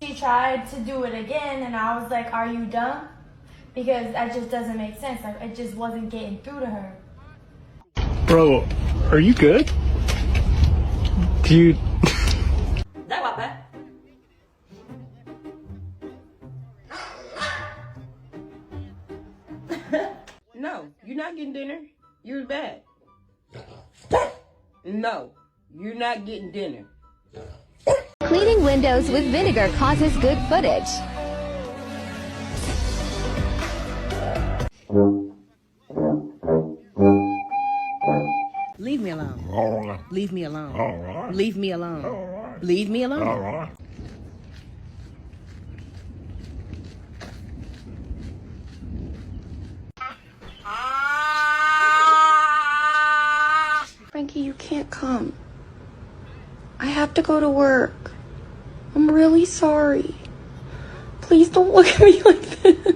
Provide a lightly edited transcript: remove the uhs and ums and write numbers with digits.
She tried to do it again, and I was like, are you dumb? Because that just doesn't make sense. Like, it just wasn't getting through to her. Bro, are you good? Dude. That what, man? No, you're not getting dinner. You're bad. No, you're not getting dinner. Cleaning windows with vinegar causes good footage. Leave me alone. Leave me alone. Leave me alone. Leave me alone. Frankie, you can't come. I have to go to work. I'm really sorry. Please don't look at me like this.